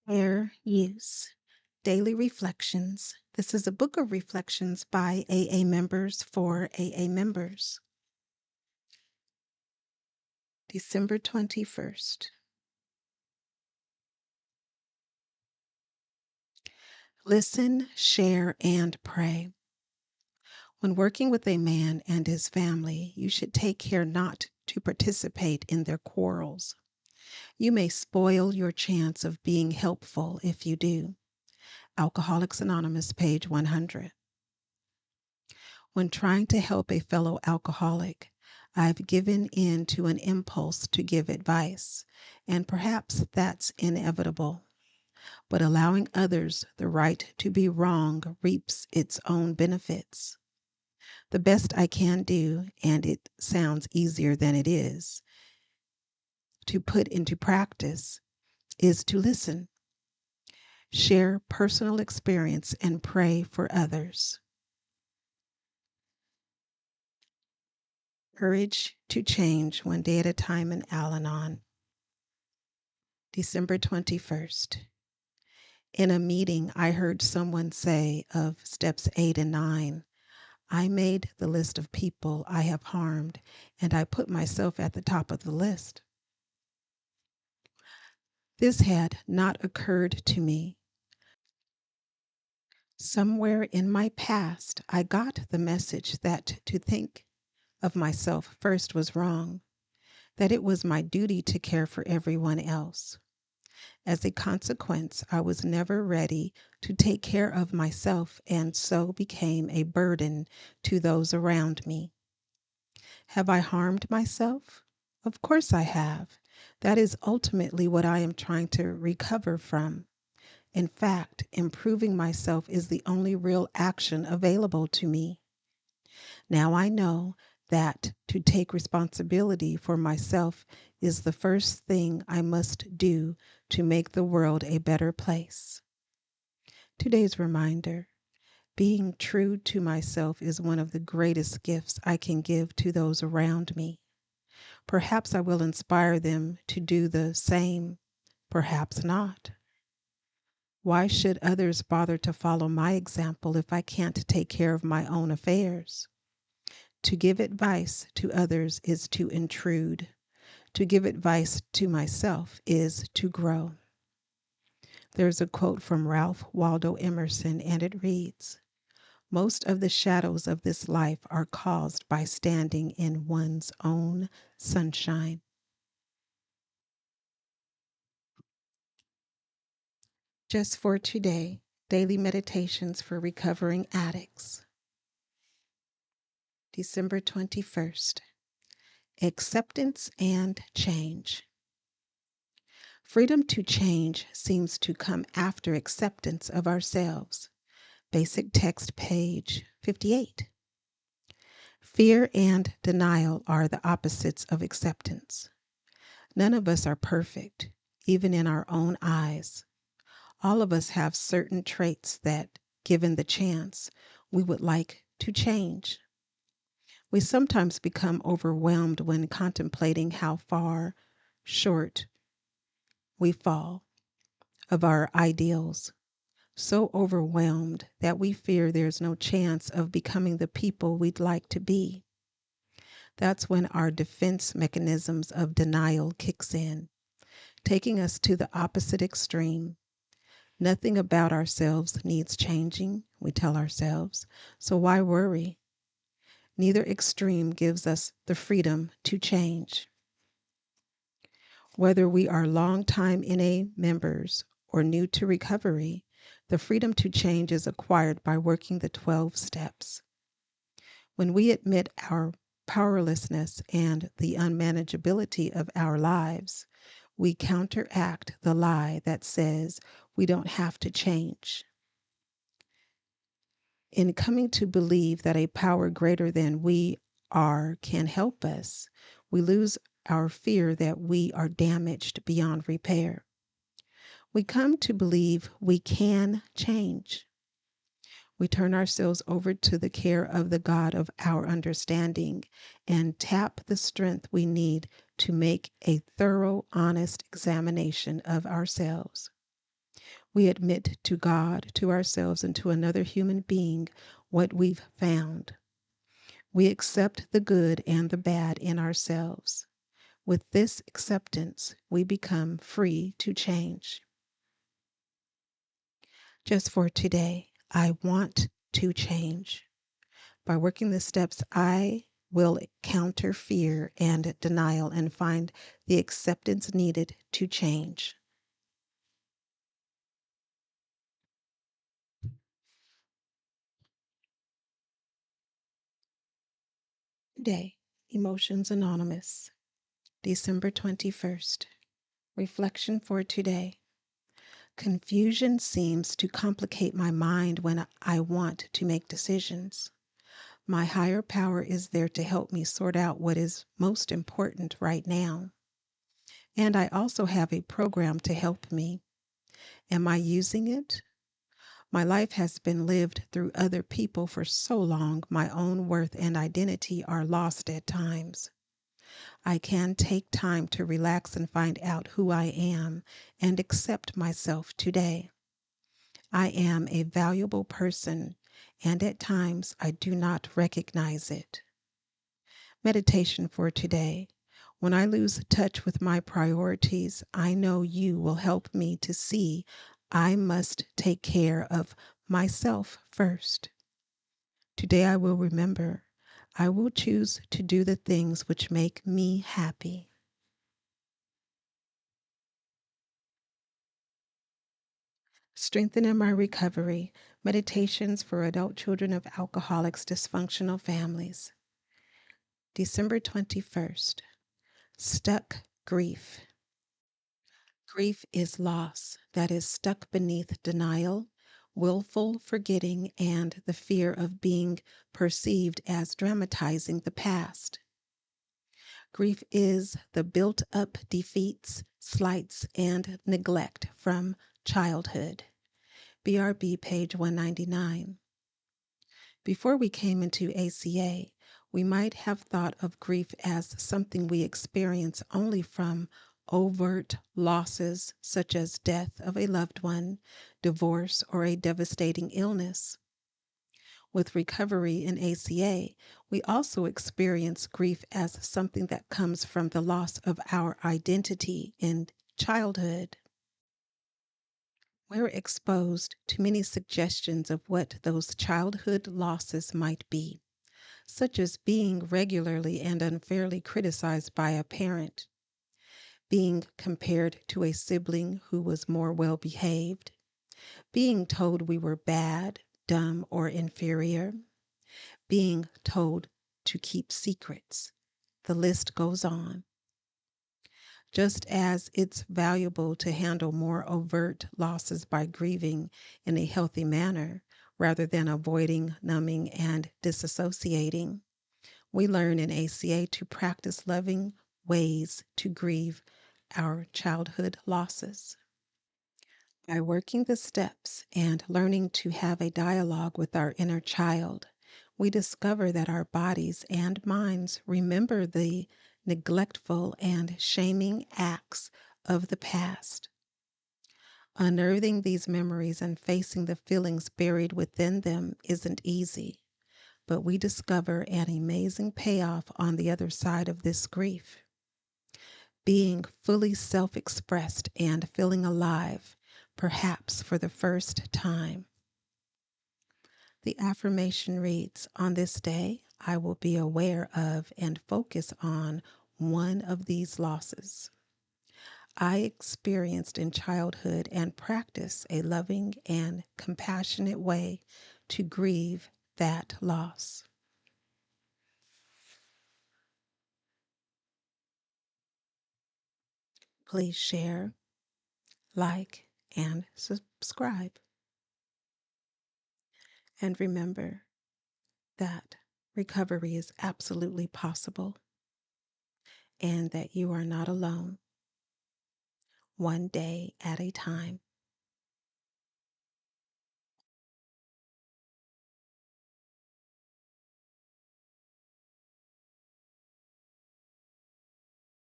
Fair Use Daily Reflections. This is a book of reflections by AA members for AA members. December 21st. Listen, share, and pray. When working with a man and his family, you should take care not to participate in their quarrels. You may spoil your chance of being helpful if you do. Alcoholics Anonymous, page 100. When trying to help a fellow alcoholic, I've given in to an impulse to give advice, and perhaps that's inevitable. But allowing others the right to be wrong reaps its own benefits. The best I can do, and it sounds easier than it is, to put into practice, is to listen, share personal experience, and pray for others. Courage to change one day at a time in Al-Anon. December 21st. In a meeting, I heard someone say of steps 8 and 9, I made the list of people I have harmed, and I put myself at the top of the list. This had not occurred to me. Somewhere in my past, I got the message that to think of myself first was wrong, that it was my duty to care for everyone else. As a consequence, I was never ready to take care of myself and so became a burden to those around me. Have I harmed myself? Of course I have. That is ultimately what I am trying to recover from. In fact, improving myself is the only real action available to me. Now I know that to take responsibility for myself is the first thing I must do to make the world a better place. Today's reminder: being true to myself is one of the greatest gifts I can give to those around me. Perhaps I will inspire them to do the same, perhaps not. Why should others bother to follow my example if I can't take care of my own affairs? To give advice to others is to intrude. To give advice to myself is to grow. There's a quote from Ralph Waldo Emerson, and it reads, most of the shadows of this life are caused by standing in one's own sunshine. Just for today, daily meditations for recovering addicts. December 21st. Acceptance and change. Freedom to change seems to come after acceptance of ourselves. Basic text, page 58. Fear and denial are the opposites of acceptance. None of us are perfect, even in our own eyes. All of us have certain traits that, given the chance, we would like to change. We sometimes become overwhelmed when contemplating how far short we fall of our ideals. So overwhelmed that we fear there's no chance of becoming the people we'd like to be. That's when our defense mechanisms of denial kicks in, taking us to the opposite extreme. Nothing about ourselves needs changing, we tell ourselves, so why worry? Neither extreme gives us the freedom to change. Whether we are long-time NA members or new to recovery, the freedom to change is acquired by working the 12 steps. When we admit our powerlessness and the unmanageability of our lives, we counteract the lie that says we don't have to change. In coming to believe that a power greater than we are can help us, we lose our fear that we are damaged beyond repair. We come to believe we can change. We turn ourselves over to the care of the God of our understanding and tap the strength we need to make a thorough, honest examination of ourselves. We admit to God, to ourselves, and to another human being what we've found. We accept the good and the bad in ourselves. With this acceptance, we become free to change. Just for today, I want to change. By working the steps, I will counter fear and denial and find the acceptance needed to change. Day, Emotions Anonymous, December 21st. Reflection for today. Confusion seems to complicate my mind when I want to make decisions. My higher power is there to help me sort out what is most important right now. And I also have a program to help me. Am I using it? My life has been lived through other people for so long, my own worth and identity are lost at times. I can take time to relax and find out who I am and accept myself today. I am a valuable person, and at times I do not recognize it. Meditation for today. When I lose touch with my priorities, I know you will help me to see I must take care of myself first. Today I will remember, I will choose to do the things which make me happy. Strengthening my recovery. Meditations for adult children of alcoholics, dysfunctional families. December 21st. Stuck grief. Grief is loss that is stuck beneath denial, willful forgetting, and the fear of being perceived as dramatizing the past. Grief is the built up defeats, slights, and neglect from childhood. BRB, page 199. Before we came into ACA, we might have thought of grief as something we experience only from overt losses such as death of a loved one, divorce, or a devastating illness. With recovery in ACA, we also experience grief as something that comes from the loss of our identity in childhood. We're exposed to many suggestions of what those childhood losses might be, such as being regularly and unfairly criticized by a parent, being compared to a sibling who was more well behaved, being told we were bad, dumb, or inferior, being told to keep secrets. The list goes on. Just as it's valuable to handle more overt losses by grieving in a healthy manner rather than avoiding, numbing, and disassociating, we learn in ACA to practice loving ways to grieve our childhood losses. By working the steps and learning to have a dialogue with our inner child, we discover that our bodies and minds remember the neglectful and shaming acts of the past. Unearthing these memories and facing the feelings buried within them isn't easy, but we discover an amazing payoff on the other side of this grief. Being fully self-expressed and feeling alive, perhaps for the first time. The affirmation reads, on this day, I will be aware of and focus on one of these losses I experienced in childhood and practice a loving and compassionate way to grieve that loss. Please share, like, and subscribe. And remember that recovery is absolutely possible and that you are not alone, one day at a time.